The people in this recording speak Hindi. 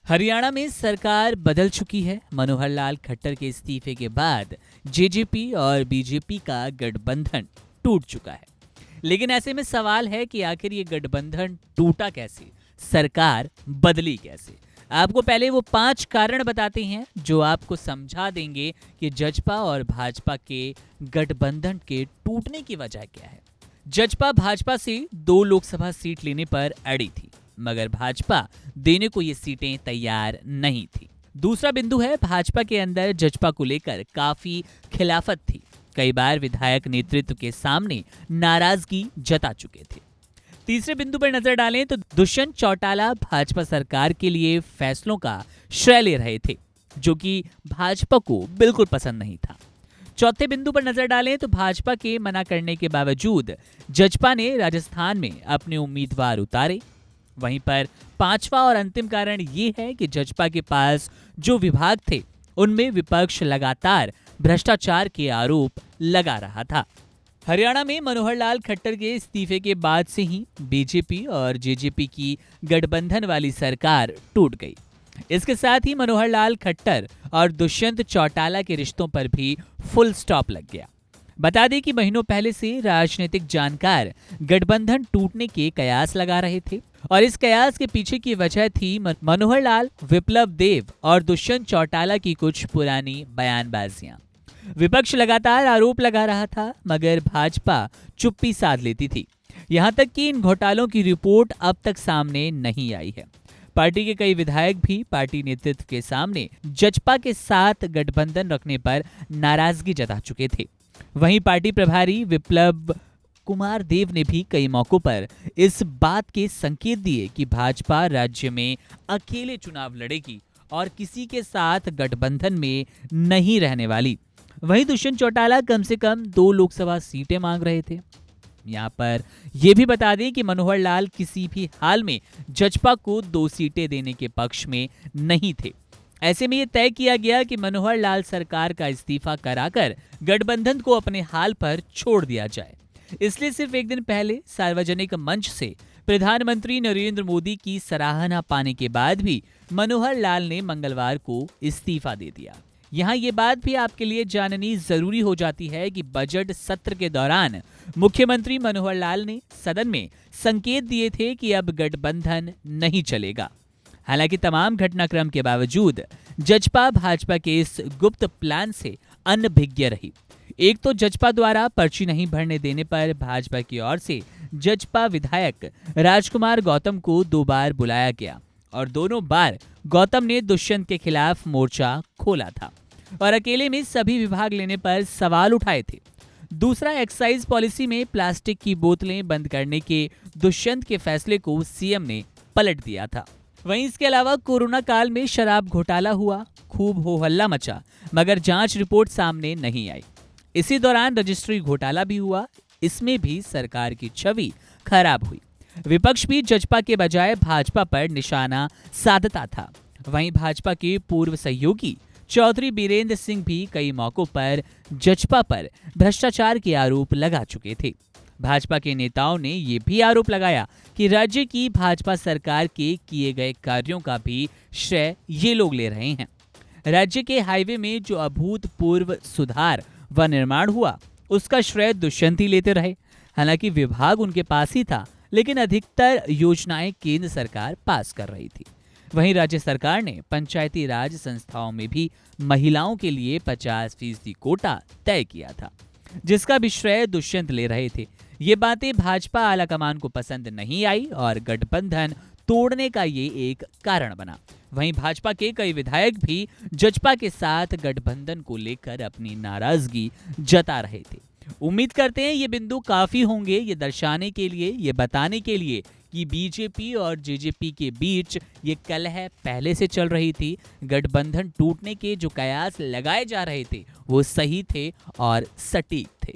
हरियाणा में सरकार बदल चुकी है। मनोहर लाल खट्टर के इस्तीफे के बाद जेजेपी और बीजेपी का गठबंधन टूट चुका है। लेकिन ऐसे में सवाल है कि आखिर ये गठबंधन टूटा कैसे, सरकार बदली कैसे। आपको पहले वो 5 कारण बताते हैं जो आपको समझा देंगे कि जजपा और भाजपा के गठबंधन के टूटने की वजह क्या है। जजपा भाजपा से 2 लोकसभा सीट लेने पर अड़ी थी, मगर भाजपा देने को ये सीटें तैयार नहीं थी। दूसरा बिंदु है, भाजपा के अंदर जजपा को लेकर काफी खिलाफत थी। कई बार विधायक नेतृत्व के सामने नाराजगी जता चुके थे। तीसरे बिंदु पर नजर डालें तो दुष्यंत चौटाला भाजपा सरकार के लिए फैसलों का श्रेय ले रहे थे, जो कि भाजपा को बिल्कुल पसंद नहीं था। चौथे बिंदु पर नजर डालें तो भाजपा के मना करने के बावजूद जजपा ने राजस्थान में अपने उम्मीदवार उतारे। वहीं पर 5वां और अंतिम कारण ये है कि जजपा के पास जो विभाग थे उनमें विपक्ष लगातार भ्रष्टाचार के आरोप लगा रहा था। हरियाणा में मनोहर लाल खट्टर के इस्तीफे के बाद से ही बीजेपी और जेजेपी की गठबंधन वाली सरकार टूट गई। इसके साथ ही मनोहर लाल खट्टर और दुष्यंत चौटाला के रिश्तों पर भी फुल स्टॉप लग गया। बता दें कि महीनों पहले से राजनीतिक जानकार गठबंधन टूटने के कयास लगा रहे थे और इस कयास के पीछे की वजह थी मनोहर लाल, विप्लव देव और दुष्यंत चौटाला की कुछ पुरानी बयानबाजियां। विपक्ष लगातार आरोप लगा रहा था, मगर भाजपा चुप्पी साध लेती थी। यहां तक कि इन घोटालों की रिपोर्ट अब तक सामने नहीं आई है। पार्टी के कई विधायक भी पार्टी नेतृत्व के सामने जजपा के साथ गठबंधन रखने पर नाराजगी जता चुके थे। वहीं पार्टी प्रभारी विप्लव कुमार देव ने भी कई मौकों पर इस बात के संकेत दिए कि भाजपा राज्य में अकेले चुनाव लड़ेगी और किसी के साथ गठबंधन में नहीं रहने वाली। वहीं दुष्यंत चौटाला कम से कम 2 लोकसभा सीटें मांग रहे थे। यहाँ पर यह भी बता दें कि मनोहर लाल किसी भी हाल में जजपा को 2 सीटें देने के पक्ष में नहीं थे। ऐसे में यह तय किया गया कि मनोहर लाल सरकार का इस्तीफा कराकर गठबंधन को अपने हाल पर छोड़ दिया जाए। इसलिए सिर्फ एक दिन पहले सार्वजनिक मंच से प्रधानमंत्री नरेंद्र मोदी की सराहना पाने के बाद भी मनोहर लाल ने मंगलवार को इस्तीफा दे दिया। यहाँ ये बात भी आपके लिए जाननी जरूरी हो जाती है कि बजट सत्र के दौरान मुख्यमंत्री मनोहर लाल ने सदन में संकेत दिए थे कि अब गठबंधन नहीं चलेगा। हालांकि तमाम घटनाक्रम के बावजूद जजपा भाजपा के इस गुप्त प्लान से अनभिज्ञ रही। एक तो जजपा द्वारा पर्ची नहीं भरने देने पर भाजपा की ओर से जजपा विधायक राजकुमार गौतम को 2 बार बुलाया गया और दोनों बार गौतम ने दुष्यंत के खिलाफ मोर्चा खोला था और अकेले में सभी विभाग लेने पर सवाल उठाए थे। दूसरा, एक्साइज पॉलिसी में प्लास्टिक की बोतलें बंद करने के दुष्यंत के फैसले को सीएम ने पलट दिया था। वहीं इसके अलावा कोरोना काल में शराब घोटाला हुआ, खूब हो हल्ला मचा, मगर जांच रिपोर्ट सामने नहीं आई। इसी दौरान रजिस्ट्री घोटाला भी हुआ, इसमें भी सरकार की छवि खराब हुई। विपक्ष भी जजपा के बजाय भाजपा पर निशाना साधता था। वहीं भाजपा के पूर्व सहयोगी चौधरी बीरेंद्र सिंह भी कई मौकों पर जजपा पर भ्रष्टाचार के आरोप लगा चुके थे। भाजपा के नेताओं ने ये भी आरोप लगाया कि राज्य की भाजपा सरकार के किए गए कार्यों का भी श्रेय ये लोग ले रहे हैं। राज्य के हाईवे में जो अभूतपूर्व सुधार व निर्माण हुआ, उसका श्रेय दुष्यंत ही लेते रहे। हालांकि विभाग उनके पास ही था, लेकिन अधिकतर योजनाएं केंद्र सरकार पास कर रही थी। वहीं राज्य सरकार ने पंचायती राज संस्थाओं में भी महिलाओं के लिए 50% कोटा तय किया था, जिसका भी श्रेय दुष्यंत ले रहे थे। ये बातें भाजपा आलाकमान को पसंद नहीं आई और गठबंधन तोड़ने का ये एक कारण बना। वहीं भाजपा के कई विधायक भी जजपा के साथ गठबंधन को लेकर अपनी नाराजगी जता रहे थे। उम्मीद करते हैं ये बिंदु काफी होंगे ये दर्शाने के लिए, ये बताने के लिए कि बीजेपी और जेजेपी के बीच ये कलह पहले से चल रही थी। गठबंधन टूटने के जो कयास लगाए जा रहे थे वो सही थे और सटीक थे।